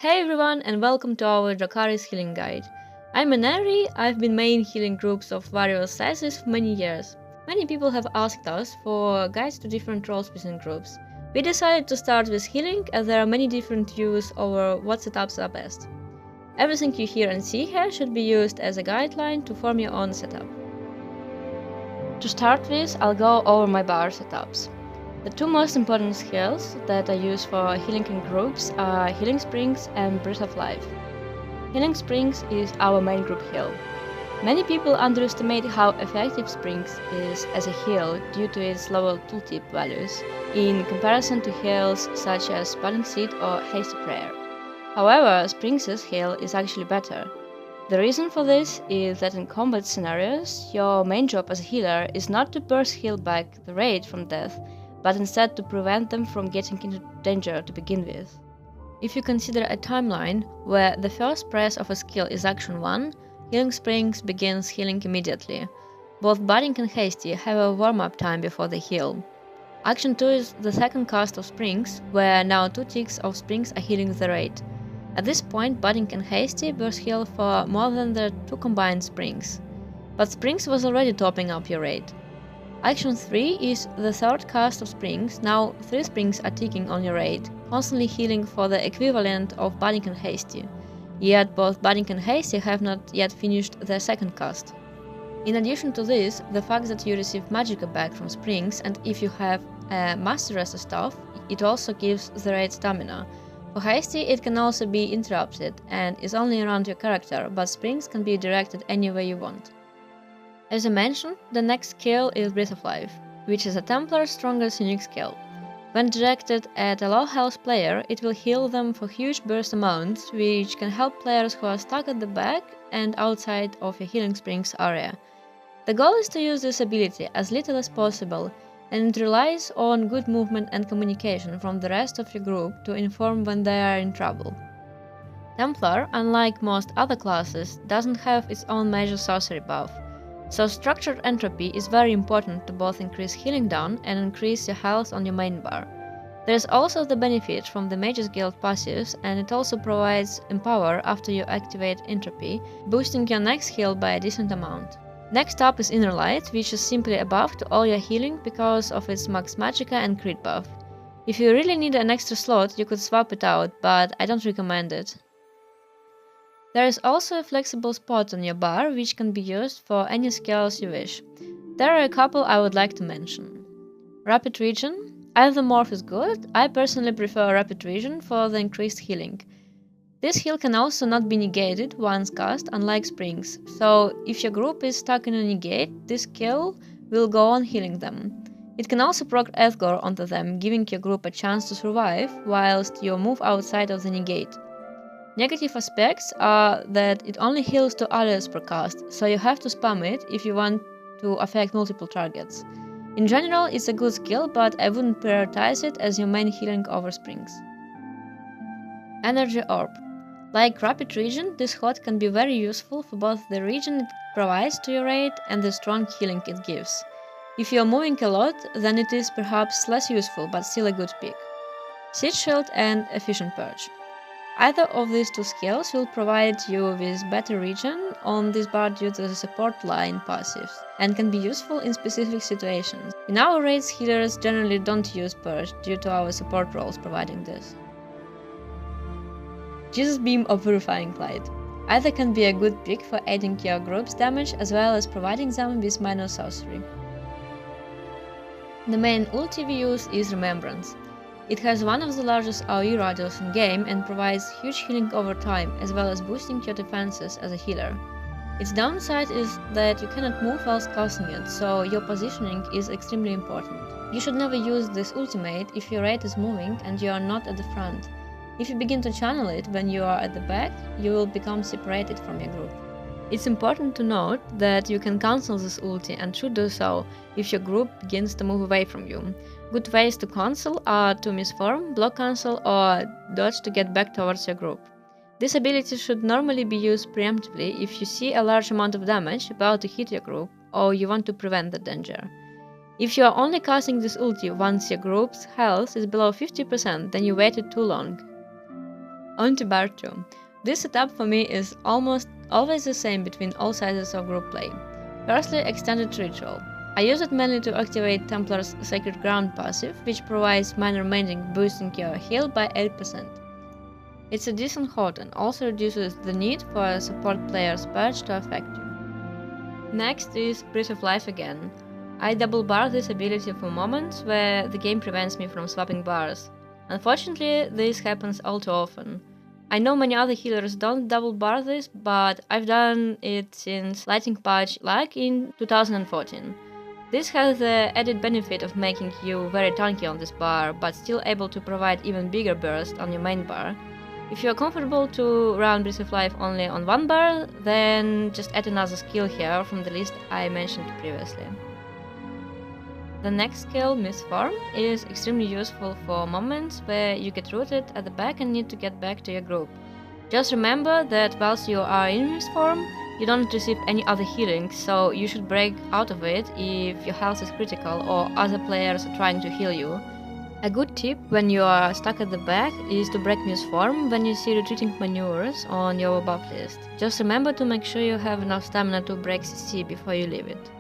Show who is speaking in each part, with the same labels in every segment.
Speaker 1: Hey everyone, and welcome to our Dracarys healing guide. I'm Anairi. I've been main healing groups of various sizes for many years. Many people have asked us for guides to different roles within groups. We decided to start with healing as there are many different views over what setups are best. Everything you hear and see here should be used as a guideline to form your own setup. To start with, I'll go over my bar setups. The two most important skills that I use for healing in groups are Healing Springs and Breath of Life. Healing Springs is our main group heal. Many people underestimate how effective Springs is as a heal due to its lower tooltip values, in comparison to heals such as Budding Seed or Hasty Prayer. However, Springs' heal is actually better. The reason for this is that in combat scenarios, your main job as a healer is not to burst heal back the raid from death, but instead to prevent them from getting into danger to begin with. If you consider a timeline where the first press of a skill is action 1, Healing Springs begins healing immediately. Both Budding and Hasty have a warm-up time before they heal. Action 2 is the second cast of Springs, where now 2 ticks of Springs are healing the raid. At this point, Budding and Hasty burst heal for more than the 2 combined Springs. But Springs was already topping up your raid. Action 3 is the third cast of Springs. Now 3 Springs are ticking on your raid, constantly healing for the equivalent of Budding and Hasty. Yet both Budding and Hasty have not yet finished their second cast. In addition to this, the fact that you receive Magicka back from Springs, and if you have a Master Rest staff, it also gives the raid stamina. For Hasty, it can also be interrupted and is only around your character, but Springs can be directed anywhere you want. As I mentioned, the next skill is Breath of Life, which is a Templar's strongest unique skill. When directed at a low health player, it will heal them for huge burst amounts, which can help players who are stuck at the back and outside of your Healing Springs area. The goal is to use this ability as little as possible, and it relies on good movement and communication from the rest of your group to inform when they are in trouble. Templar, unlike most other classes, doesn't have its own major sorcery buff. So structured entropy is very important to both increase healing down and increase your health on your main bar. There is also the benefit from the Mage's Guild passives, and it also provides Empower after you activate entropy, boosting your next heal by a decent amount. Next up is Inner Light, which is simply a buff to all your healing because of its max magicka and crit buff. If you really need an extra slot, you could swap it out, but I don't recommend it. There is also a flexible spot on your bar which can be used for any skills you wish. There are a couple I would like to mention. Rapid Regen. Either morph is good. I personally prefer Rapid Regen for the increased healing. This heal can also not be negated once cast, unlike Springs, so if your group is stuck in a negate, this skill will go on healing them. It can also proc Ethgor onto them, giving your group a chance to survive whilst you move outside of the negate. Negative aspects are that it only heals to allies per cast, so you have to spam it if you want to affect multiple targets. In general, it's a good skill, but I wouldn't prioritize it as your main healing over Springs. Energy Orb. Like Rapid Regen, this HOT can be very useful for both the regen it provides to your raid and the strong healing it gives. If you're moving a lot, then it is perhaps less useful, but still a good pick. Siege Shield and Efficient Purge. Either of these two skills will provide you with better regen on this bar due to the support line passives, and can be useful in specific situations. In our raids, healers generally don't use Purge due to our support roles providing this. Jesus Beam or Purifying Light. Either can be a good pick for aiding your group's damage as well as providing them with minor sorcery. The main ulti we use is Remembrance. It has one of the largest AoE radius in game and provides huge healing over time, as well as boosting your defenses as a healer. Its downside is that you cannot move whilst casting it, so your positioning is extremely important. You should never use this ultimate if your raid is moving and you are not at the front. If you begin to channel it when you are at the back, you will become separated from your group. It's important to note that you can cancel this ulti and should do so if your group begins to move away from you. Good ways to cancel are to misform, block cancel, or dodge to get back towards your group. This ability should normally be used preemptively if you see a large amount of damage about to hit your group or you want to prevent the danger. If you are only casting this ulti once your group's health is below 50%, then you waited too long. On to bar 2. This setup for me is almost always the same between all sizes of group play. Firstly, Extended Ritual. I use it mainly to activate Templar's Sacred Ground passive, which provides minor mending, boosting your heal by 8%. It's a decent horde and also reduces the need for a support player's purge to affect you. Next is Breath of Life again. I double bar this ability for moments where the game prevents me from swapping bars. Unfortunately, this happens all too often. I know many other healers don't double bar this, but I've done it since Lightning Patch like in 2014. This has the added benefit of making you very tanky on this bar, but still able to provide even bigger burst on your main bar. If you are comfortable to run Breath of Life only on one bar, then just add another skill here from the list I mentioned previously. The next skill, Misform, is extremely useful for moments where you get rooted at the back and need to get back to your group. Just remember that whilst you are in Misform, you don't receive any other healing, so you should break out of it if your health is critical or other players are trying to heal you. A good tip when you are stuck at the back is to break Misform when you see retreating maneuvers on your buff list. Just remember to make sure you have enough stamina to break CC before you leave it.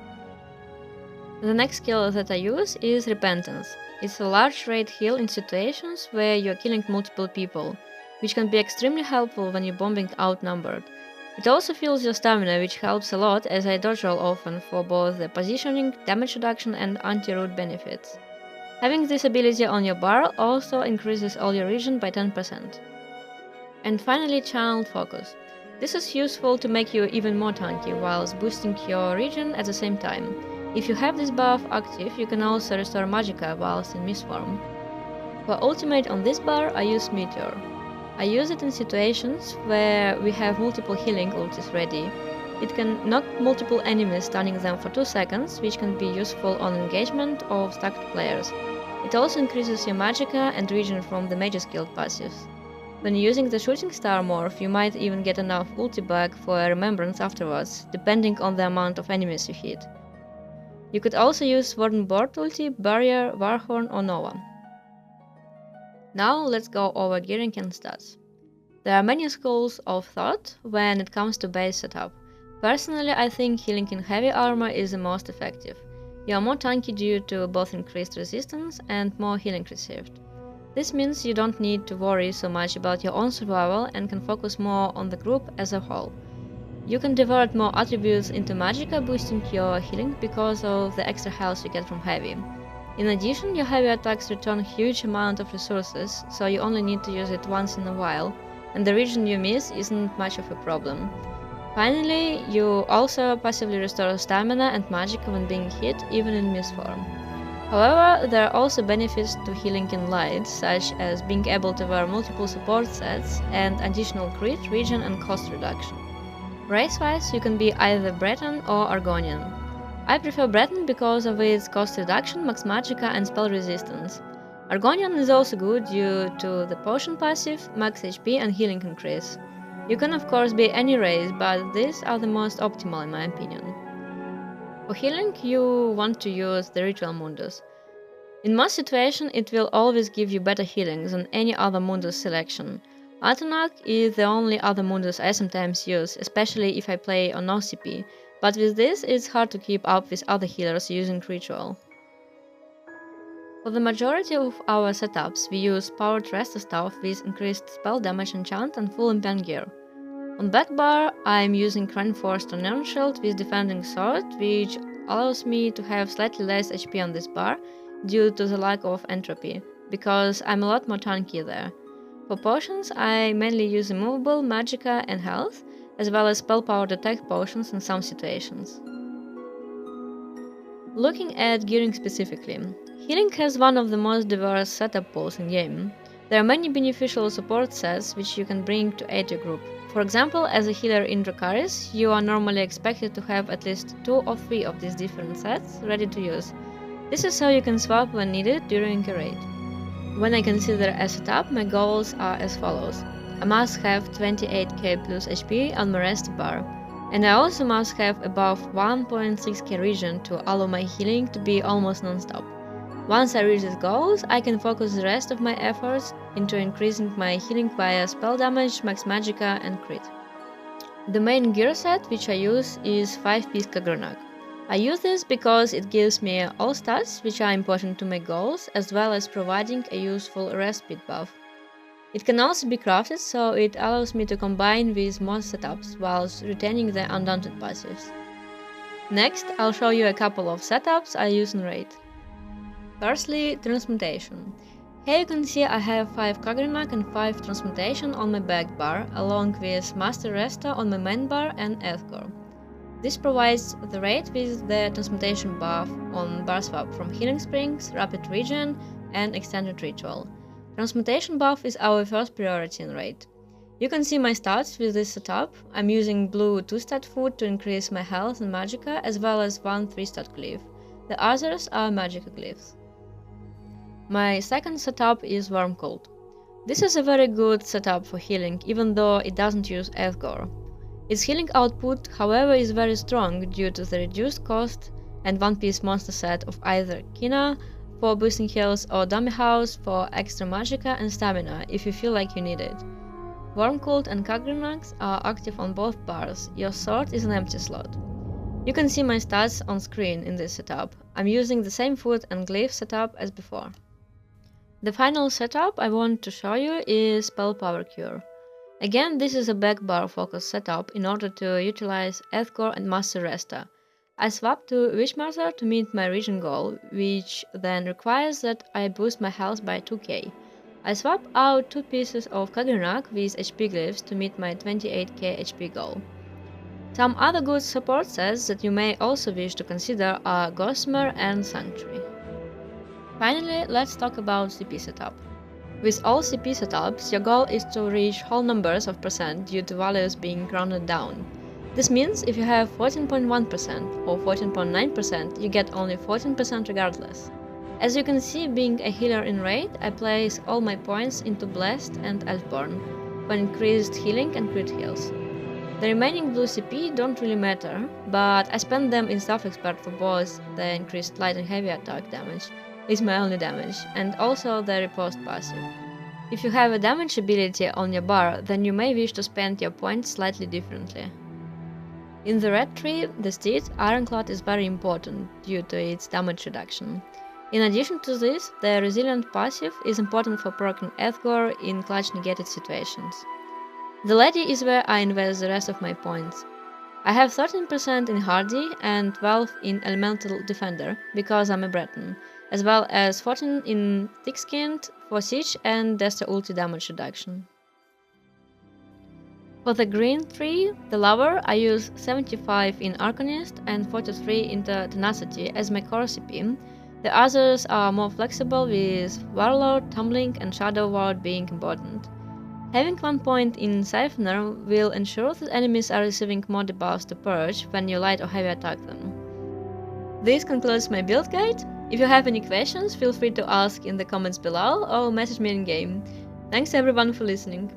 Speaker 1: The next skill that I use is Repentance. It's a large rate heal in situations where you're killing multiple people, which can be extremely helpful when you're bombing outnumbered. It also fills your stamina, which helps a lot as I dodge roll often for both the positioning, damage reduction and anti-root benefits. Having this ability on your bar also increases all your regen by 10%. And finally, Channeled Focus. This is useful to make you even more tanky whilst boosting your regen at the same time. If you have this buff active, you can also restore Magicka whilst in Misform. For ultimate on this bar, I use Meteor. I use it in situations where we have multiple healing ultis ready. It can knock multiple enemies, stunning them for 2 seconds, which can be useful on engagement of stacked players. It also increases your Magicka and regen from the Mage's Guild passives. When using the Shooting Star morph, you might even get enough ulti back for a remembrance afterwards, depending on the amount of enemies you hit. You could also use Warden Board ulti, Barrier, Warhorn or Nova. Now let's go over gearing and stats. There are many schools of thought when it comes to base setup. Personally, I think healing in heavy armor is the most effective. You are more tanky due to both increased resistance and more healing received. This means you don't need to worry so much about your own survival and can focus more on the group as a whole. You can divert more attributes into Magicka, boosting your healing because of the extra health you get from heavy. In addition, your heavy attacks return a huge amount of resources, so you only need to use it once in a while, and the regen you miss isn't much of a problem. Finally, you also passively restore stamina and Magicka when being hit, even in Misform. However, there are also benefits to healing in light, such as being able to wear multiple support sets and additional crit, regen and cost reduction. Race-wise, you can be either Breton or Argonian. I prefer Breton because of its cost reduction, max Magicka and spell resistance. Argonian is also good due to the potion passive, max HP and healing increase. You can of course be any race, but these are the most optimal in my opinion. For healing, you want to use the Ritual Mundus. In most situations, it will always give you better healing than any other Mundus selection. Atanak is the only other Mundus I sometimes use, especially if I play on no CP, but with this it's hard to keep up with other healers using Ritual. For the majority of our setups, we use Powered Rest Staff with increased spell damage enchant and full impen gear. On back bar, I am using Reinforced Iron Shield with Defending Sword, which allows me to have slightly less HP on this bar due to the lack of entropy, because I'm a lot more tanky there. For potions, I mainly use Immovable, Magicka and Health, as well as spell-powered attack potions in some situations. Looking at gearing specifically, healing has one of the most diverse setup pools in game. There are many beneficial support sets which you can bring to aid your group. For example, as a healer in Dracarys, you are normally expected to have at least 2 or 3 of these different sets ready to use. This is how you can swap when needed during a raid. When I consider a setup, my goals are as follows. I must have 28k plus HP on my rest bar, and I also must have above 1.6k regen to allow my healing to be almost non-stop. Once I reach these goals, I can focus the rest of my efforts into increasing my healing via spell damage, max magicka, and crit. The main gear set which I use is 5-piece Kagrenac. I use this because it gives me all stats which are important to my goals, as well as providing a useful rest speed buff. It can also be crafted, so it allows me to combine with most setups whilst retaining the undaunted passives. Next, I'll show you a couple of setups I use in Raid. Firstly, Transmutation. Here you can see I have 5 Kagrenac and 5 Transmutation on my back bar, along with Master Resta on my main bar and Earthcore. This provides the Raid with the Transmutation buff on bar swap from Healing Springs, Rapid Regen, and Extended Ritual. Transmutation buff is our first priority in Raid. You can see my stats with this setup. I'm using blue 2-stat food to increase my health and magicka, as well as 1 3-stat glyph. The others are magicka glyphs. My second setup is Wormcold. This is a very good setup for healing, even though it doesn't use Earthcore. Its healing output, however, is very strong due to the reduced cost and 1-piece monster set of either Kina for boosting heals or Dummy House for extra magicka and stamina if you feel like you need it. Wormcold and Kagrenacs are active on both bars. Your sword is an empty slot. You can see my stats on screen in this setup. I'm using the same food and glyph setup as before. The final setup I want to show you is Spell Power Cure. Again, this is a back bar focus setup in order to utilize Earthcore and Master Resta. I swap to Wishmaster to meet my region goal, which then requires that I boost my health by 2k. I swap out 2 pieces of Kagrenac with HP glyphs to meet my 28k HP goal. Some other good support sets that you may also wish to consider are Gossamer and Sanctuary. Finally, let's talk about CP setup. With all CP setups, your goal is to reach whole numbers of percent due to values being rounded down. This means if you have 14.1% or 14.9%, you get only 14% regardless. As you can see, being a healer in Raid, I place all my points into Blessed and Elfborn for increased healing and crit heals. The remaining blue CP don't really matter, but I spend them in Self-Expert for both the increased light and heavy attack damage, is my only damage, and also the riposte passive. If you have a damage ability on your bar, then you may wish to spend your points slightly differently. In the red tree, the steed, Ironclad is very important due to its damage reduction. In addition to this, the resilient passive is important for proccing Earthcore in clutch negated situations. The lady is where I invest the rest of my points. I have 13% in Hardy and 12 in Elemental Defender because I'm a Breton, as well as 14 in Thick-Skinned for Siege and Destro ulti damage reduction. For the green tree, the Lover, I use 75 in Arcanist and 43 into Tenacity as my core CP. The others are more flexible, with Warlord, Tumbling and Shadow Ward being important. Having 1 point in Siphoner will ensure that enemies are receiving more debuffs to purge when you light or heavy attack them. This concludes my build guide. If you have any questions, feel free to ask in the comments below or message me in game. Thanks everyone for listening.